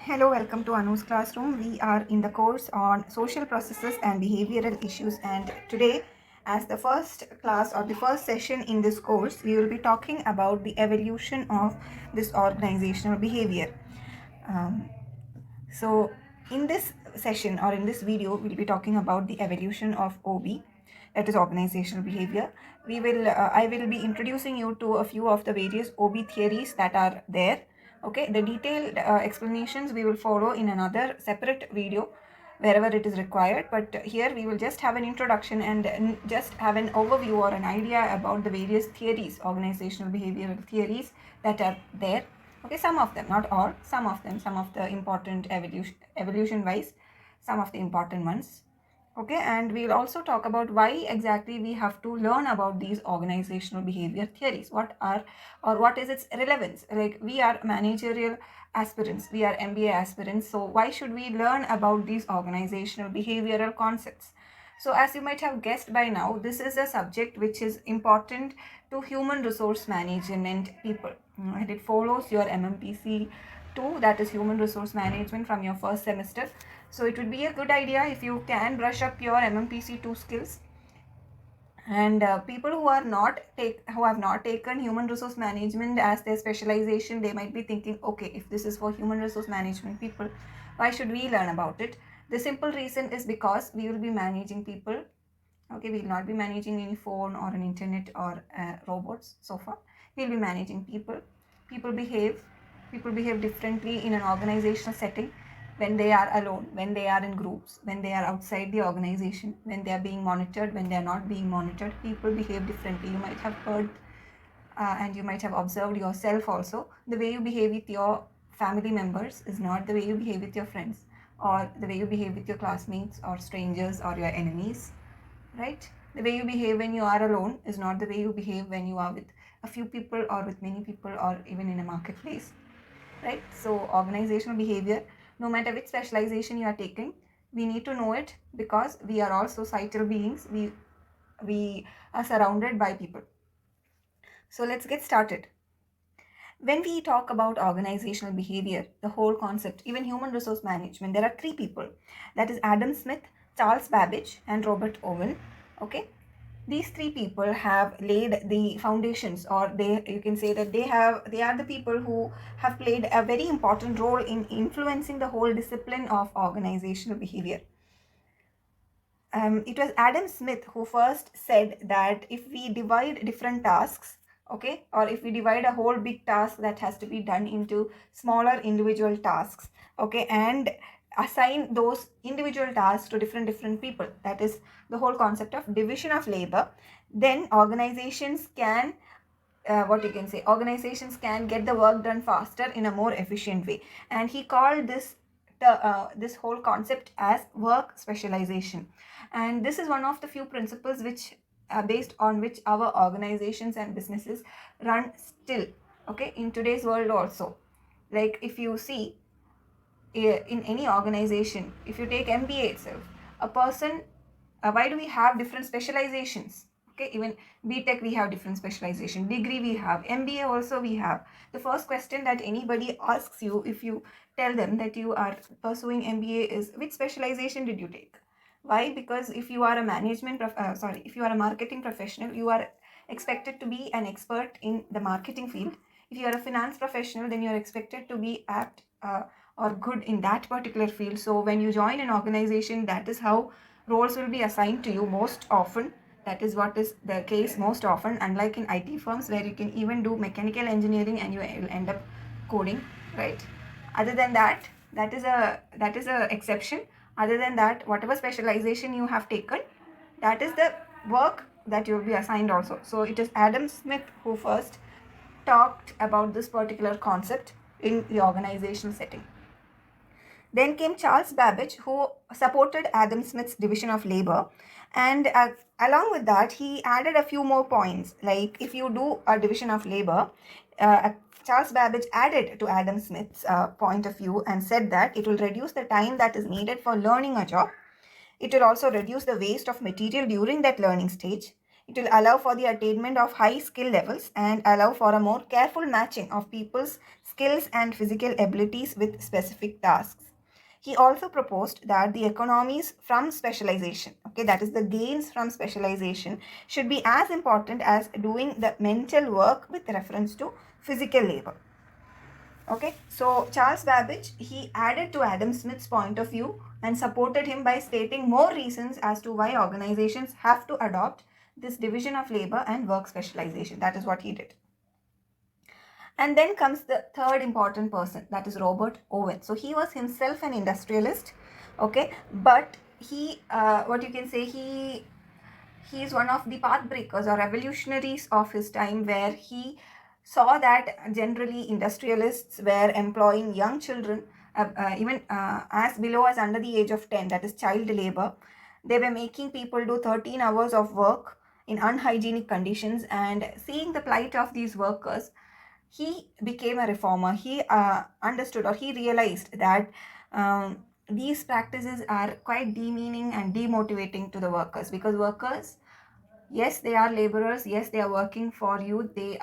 Hello, welcome to Anu's classroom. We are in the course on social processes and behavioral issues, and today, as the first class or the first session in this course, we will be talking about the evolution of this organizational behavior. Um, so, in this session or in this video, we'll be talking about the evolution of OB, that is organizational behavior. I will be introducing you to a few of the various OB theories that are there. Okay, the detailed explanations we will follow in another separate video wherever it is required, but here we will just have an introduction and just have an overview or an idea about the various theories, organizational behavioral theories that are there. Okay, some of them, not all, some of them, some of the important evolution wise, some of the important ones. Okay, and we'll also talk about why exactly we have to learn about these organizational behavior theories. What are, or what is its relevance? Like, we are managerial aspirants, we are MBA aspirants, so why should we learn about these organizational behavioral concepts? So as you might have guessed by now, this is a subject which is important to human resource management people, and it follows your MMPC 2, that is human resource management, from your first semester. So it would be a good idea if you can brush up your MMPC 2 skills. And people who have not taken human resource management as their specialization, they might be thinking, okay, if this is for human resource management people, why should we learn about it? The simple reason is because we will be managing people. Okay, we will not be managing any phone or an internet or robots so far. We will be managing people. People behave differently in an organizational setting, when they are alone, when they are in groups, when they are outside the organization, when they are being monitored, when they are not being monitored. People behave differently. You might have heard and you might have observed yourself also. The way you behave with your family members is not the way you behave with your friends, or the way you behave with your classmates or strangers or your enemies, right? The way you behave when you are alone is not the way you behave when you are with a few people or with many people or even in a marketplace, right? So organizational behavior, no matter which specialization you are taking, we need to know it, because we are all societal beings. We are surrounded by people. So let's get started. When we talk about organizational behavior, the whole concept, even human resource management, there are three people, that is Adam Smith, Charles Babbage, and Robert Owen. Okay, these three people have laid the foundations, or you can say that they are the people who have played a very important role in influencing the whole discipline of organizational behavior. It was Adam Smith who first said that if we divide different tasks, okay, or if we divide a whole big task that has to be done into smaller individual tasks, okay, and assign those individual tasks to different people, that is the whole concept of division of labor, then organizations can organizations can get the work done faster in a more efficient way. And he called this whole concept as work specialization. And this is one of the few principles which based on which our organizations and businesses run still, okay, in today's world also. Like, if you see in any organization, if you take MBA itself, a person, why do we have different specializations? Okay, even BTech we have different specialization, degree we have, MBA also we have. The first question that anybody asks you if you tell them that you are pursuing MBA is, which specialization did you take? Why? Because if you are a if you are a marketing professional, you are expected to be an expert in the marketing field. If you are a finance professional, then you are expected to be apt or good in that particular field. So when you join an organization, that is how roles will be assigned to you most often. That is what is the case most often, unlike in IT firms where you can even do mechanical engineering and you will end up coding, right? Other than that, that is a exception. Other than that, whatever specialization you have taken, that is the work that you will be assigned also. So it is Adam Smith who first talked about this particular concept in the organizational setting. Then came Charles Babbage, who supported Adam Smith's division of labor. And along with that, he added a few more points. Like, if you do a division of labor, Charles Babbage added to Adam Smith's point of view and said that it will reduce the time that is needed for learning a job. It will also reduce the waste of material during that learning stage. It will allow for the attainment of high skill levels and allow for a more careful matching of people's skills and physical abilities with specific tasks. He also proposed that the economies from specialization, okay, that is the gains from specialization, should be as important as doing the mental work with reference to physical labor. Okay, so Charles Babbage, he added to Adam Smith's point of view and supported him by stating more reasons as to why organizations have to adopt this division of labor and work specialization. That is what he did. And then comes the third important person, that is Robert Owen. So he was himself an industrialist, okay, but he, what you can say, he is one of the path breakers or revolutionaries of his time, where he saw that generally industrialists were employing young children, even as below as under the age of 10, that is child labor. They were making people do 13 hours of work in unhygienic conditions, and seeing the plight of these workers, he became a reformer. He understood, or he realized that these practices are quite demeaning and demotivating to the workers, because workers, yes, they are laborers, yes, they are working for you, they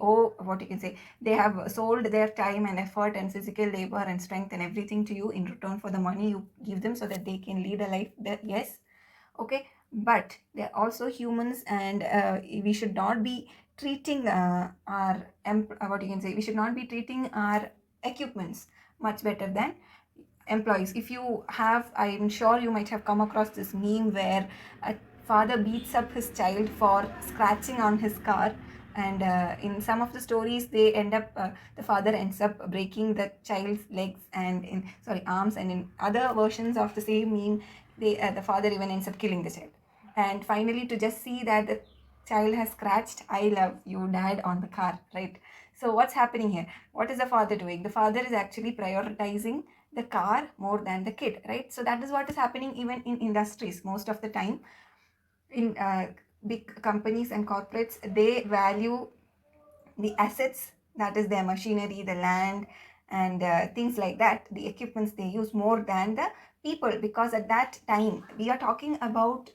owe, what you can say, they have sold their time and effort and physical labor and strength and everything to you in return for the money you give them so that they can lead a life that, yes, okay, but they're also humans, and we should not be treating what you can say, we should not be treating our equipments much better than employees. If you have, I'm sure you might have come across this meme where a father beats up his child for scratching on his car, and in some of the stories they end up the father ends up breaking the child's legs and in sorry arms, and in other versions of the same meme the father even ends up killing the child. And finally, to just see that the child has scratched "I love you dad" on the car, right? So what's happening here? What is the father doing? The father is actually prioritizing the car more than the kid, right? So that is what is happening even in industries most of the time. In big companies and corporates, they value the assets, that is their machinery, the land, and things like that, the equipments they use, more than the people, because at that time we are talking about,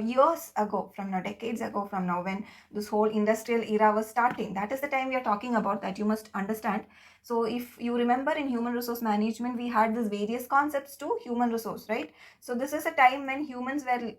years ago from now, decades ago from now, when this whole industrial era was starting. That is the time we are talking about, that you must understand. So if you remember, in human resource management we had these various concepts to human resource, right? So this is a time when humans were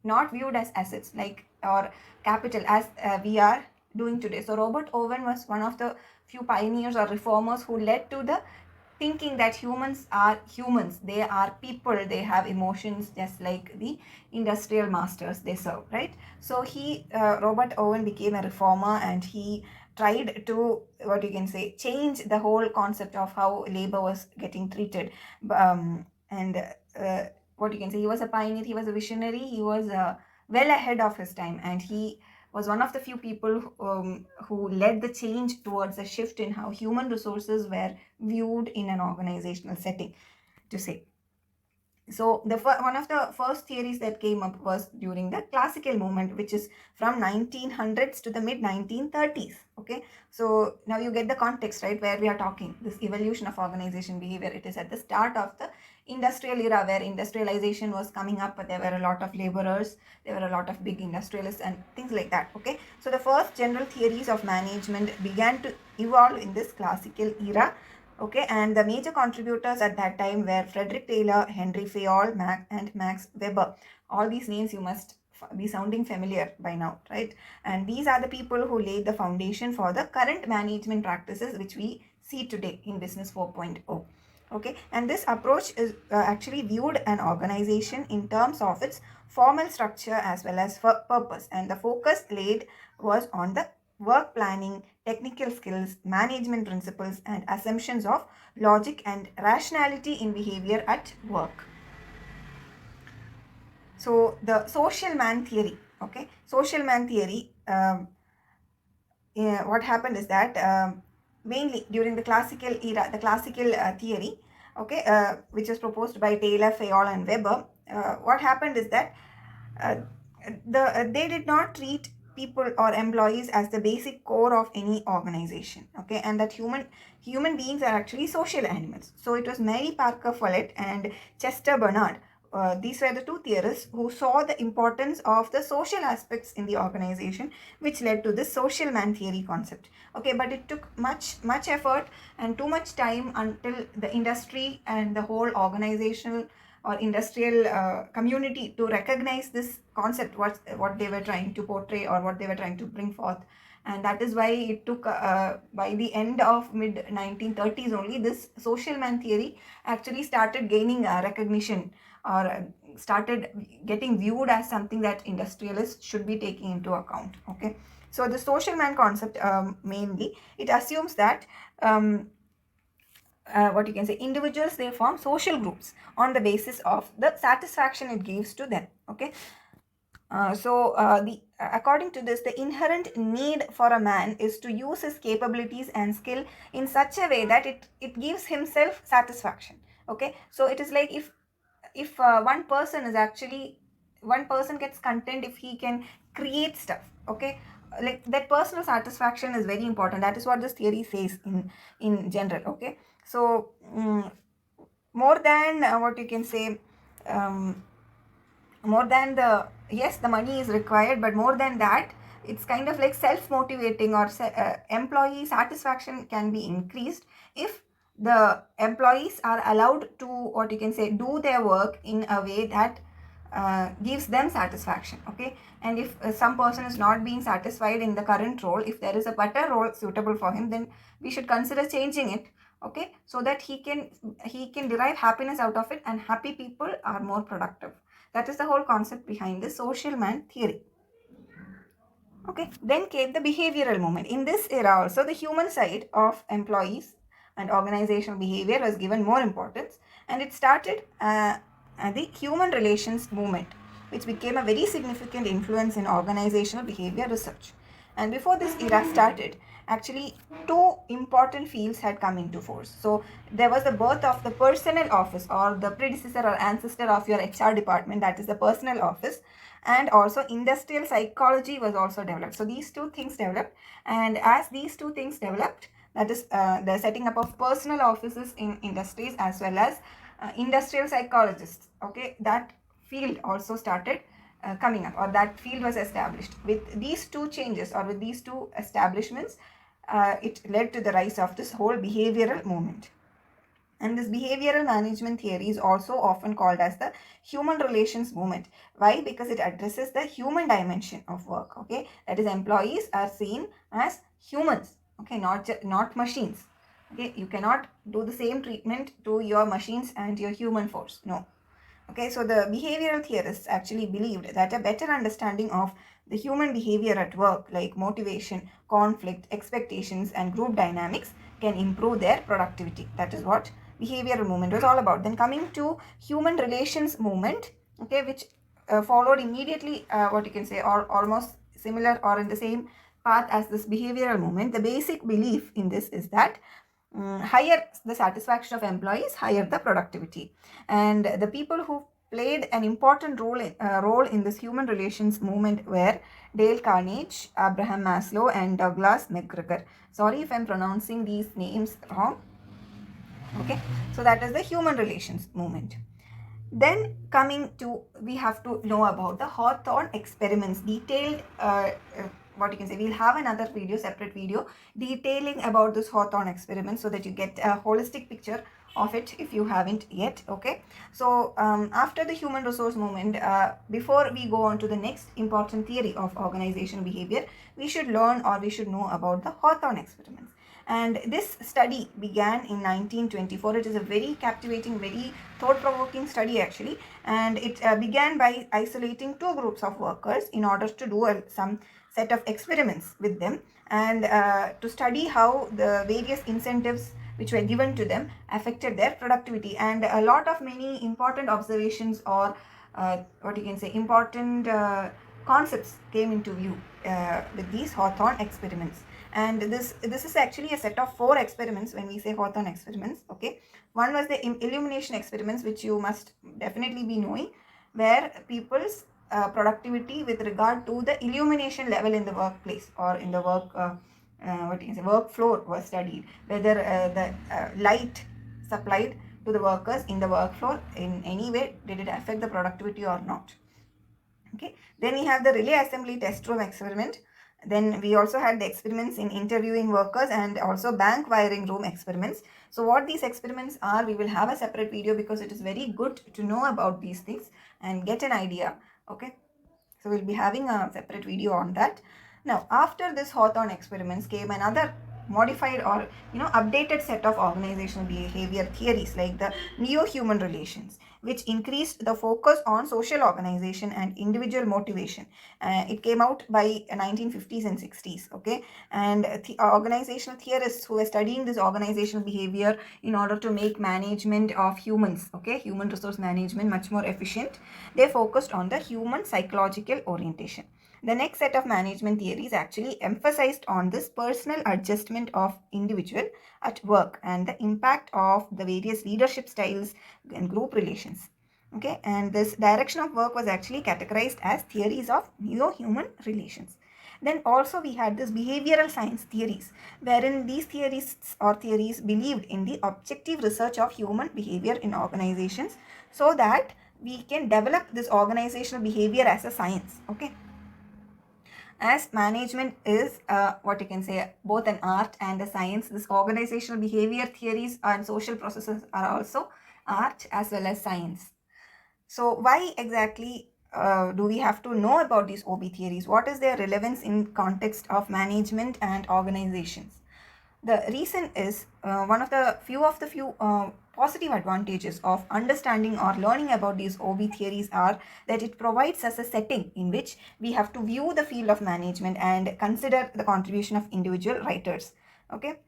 not viewed as assets, like, or capital, as we are doing today. So Robert Owen was one of the few pioneers or reformers who led to the thinking that humans are humans, they are people, they have emotions just like the industrial masters they serve, right? So Robert Owen became a reformer, and he tried to, what you can say, change the whole concept of how labor was getting treated. And what you can say, he was a pioneer, he was a visionary, he was well ahead of his time, and he was one of the few people who led the change towards a shift in how human resources were viewed in an organizational setting, to say. So one of the first theories that came up was during the classical movement, which is from 1900s to the mid 1930s. Okay, so now you get the context, right, where we are talking this evolution of organization behavior. It is at the start of the industrial era, where industrialization was coming up, but there were a lot of laborers, there were a lot of big industrialists and things like that. Okay, so the first general theories of management began to evolve in this classical era. Okay, and the major contributors at that time were Frederick Taylor, Henry Fayol, and Max Weber. All these names you must be sounding familiar by now, right? And these are the people who laid the foundation for the current management practices which we see today in Business 4.0. Okay, and this approach is actually viewed an organization in terms of its formal structure as well as purpose, and the focus laid was on the work planning, technical skills, management principles, and assumptions of logic and rationality in behavior at work. So the social man theory, okay, social man theory, what happened is that mainly during the classical era, the classical theory, okay, which was proposed by Taylor, Fayol, and Weber, what happened is that they did not treat people or employees as the basic core of any organization, okay, and that human beings are actually social animals. So it was Mary Parker Follett and Chester Bernard these were the two theorists who saw the importance of the social aspects in the organization, which led to this social man theory concept. Okay, but it took much effort and too much time until the industry and the whole organizational or industrial community to recognize this concept, what they were trying to portray or what they were trying to bring forth. And that is why it took by the end of mid 1930s only, this social man theory actually started gaining recognition, or started getting viewed as something that industrialists should be taking into account. Okay, so the social man concept, mainly it assumes that what you can say, individuals, they form social groups on the basis of the satisfaction it gives to them. Okay, according to this, the inherent need for a man is to use his capabilities and skill in such a way that it gives himself satisfaction. Okay, so it is like if one person gets content if he can create stuff. Okay, like that personal satisfaction is very important. That is what this theory says in general. Okay, so more than what you can say, more than the, yes, the money is required, but more than that, it's kind of like self-motivating, or employee satisfaction can be increased if the employees are allowed to, what you can say, do their work in a way that gives them satisfaction. Okay, and if some person is not being satisfied in the current role, if there is a better role suitable for him, then we should consider changing it. Okay, so that he can derive happiness out of it, and happy people are more productive. That is the whole concept behind the social man theory. Okay, then came the behavioral movement. In this era also, the human side of employees and organizational behavior was given more importance, and it started the human relations movement, which became a very significant influence in organizational behavior research. And before this era started, actually two important fields had come into force. So there was the birth of the personnel office, or the predecessor or ancestor of your HR department, that is the personnel office, and also industrial psychology was also developed. So these two things developed, and as these two things developed, that is the setting up of personal offices in industries as well as industrial psychologists. Okay, that field also started coming up, or that field was established. With these two changes, or with these two establishments, it led to the rise of this whole behavioral movement. And this behavioral management theory is also often called as the human relations movement. Why? Because it addresses the human dimension of work. Okay, that is, employees are seen as humans. Okay, not machines. Okay, you cannot do the same treatment to your machines and your human force. No. Okay, so the behavioral theorists actually believed that a better understanding of the human behavior at work, like motivation, conflict, expectations, and group dynamics, can improve their productivity. That is what behavioral movement was all about. Then coming to human relations movement, okay, which followed immediately, what you can say, or almost similar or in the same path as this behavioral movement. The basic belief in this is that higher the satisfaction of employees, higher the productivity. And the people who played an important role in this human relations movement were Dale Carnegie, Abraham Maslow, and Douglas McGregor. Sorry if I'm pronouncing these names wrong. Okay, so that is the human relations movement. Then coming to, we have to know about the Hawthorne experiments, detailed what you can say, we'll have another video, separate video, detailing about this Hawthorne experiment, so that you get a holistic picture of it if you haven't yet. Okay, so after the human resource movement, before we go on to the next important theory of organizational behavior, we should learn, or we should know about the Hawthorne experiments. And this study began in 1924. It is a very captivating, very thought-provoking study actually, and it began by isolating two groups of workers in order to do some set of experiments with them, and to study how the various incentives which were given to them affected their productivity. And a lot of many important observations, or what you can say, important concepts came into view with these Hawthorne experiments. And this is actually a set of 4 experiments when we say Hawthorne experiments. Okay, one was the illumination experiments, which you must definitely be knowing, where people's productivity with regard to the illumination level in the workplace, or in the work floor was studied, whether the light supplied to the workers in the workflow in any way. Did it affect the productivity or not? Okay, then we have the relay assembly test room experiment. Then we also had the experiments in interviewing workers and also bank wiring room experiments. So what these experiments are, we will have a separate video because it is very good to know about these things and get an idea. Okay, so we'll be having a separate video on that. Now, after this Hawthorne experiments came another modified or updated set of organizational behavior theories like the NeoHuman Relations, which increased the focus on social organization and individual motivation. It came out by 1950s and 60s. Okay, and the organizational theorists who were studying this organizational behavior in order to make management of humans, okay, human resource management, much more efficient, they focused on the human psychological orientation. The next set of management theories actually emphasized on this personal adjustment of individual at work and the impact of the various leadership styles and group relations. Okay, and this direction of work was actually categorized as theories of neo-human relations. Then also we had this behavioral science theories, wherein these theorists or theories believed in the objective research of human behavior in organizations so that we can develop this organizational behavior as a science. Okay, as management is what you can say both an art and a science, this organizational behavior theories and social processes are also art as well as science. So why exactly do we have to know about these OB theories? What is their relevance in context of management and organizations? The reason is one of the few positive advantages of understanding or learning about these OB theories are that it provides us a setting in which we have to view the field of management and consider the contribution of individual writers. Okay,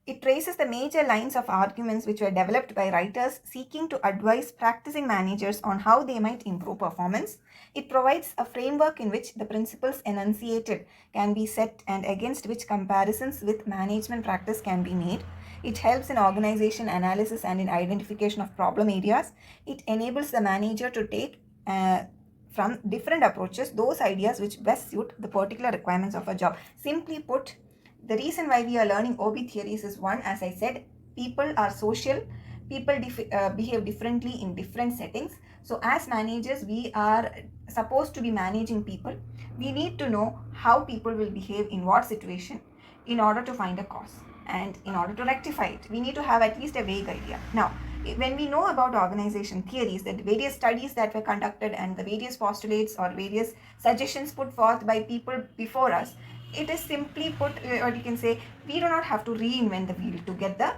it traces the major lines of arguments which were developed by writers seeking to advise practicing managers on how they might improve performance. It provides a framework in which the principles enunciated can be set and against which comparisons with management practice can be made. It helps in organization analysis and in identification of problem areas. It enables the manager to take from different approaches those ideas which best suit the particular requirements of a job. Simply put, the reason why we are learning OB theories is one, as I said, people are social, people behave differently in different settings. So as managers, we are supposed to be managing people. We need to know how people will behave in what situation in order to find a cause. And in order to rectify it, we need to have at least a vague idea. Now, when we know about organization theories, that various studies that were conducted and the various postulates or various suggestions put forth by people before us, it is simply put, or you can say, we do not have to reinvent the wheel to get the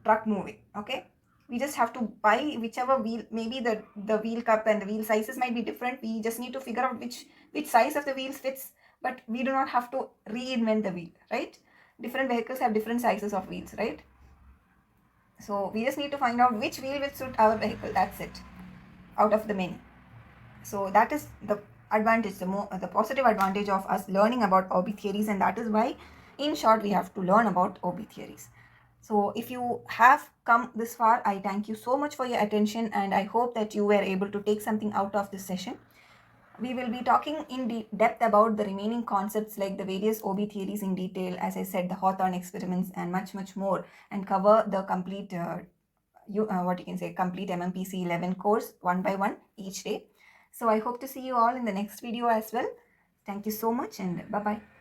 truck moving. Okay, we just have to buy whichever wheel, maybe the wheel cup and the wheel sizes might be different. We just need to figure out which size of the wheels fits, but we do not have to reinvent the wheel, right? Different vehicles have different sizes of wheels, right? So we just need to find out which wheel will suit our vehicle. That's it, out of the many. So that is the advantage, the positive advantage of us learning about OB theories, and that is why, in short, we have to learn about OB theories. So if you have come this far, I thank you so much for your attention, and I hope that you were able to take something out of this session. We will be talking in depth about the remaining concepts like the various OB theories in detail, as I said, the Hawthorne experiments and much more, and cover the complete complete MMPC 11 course one by one each day. So I hope to see you all in the next video as well. Thank you so much, and bye-bye.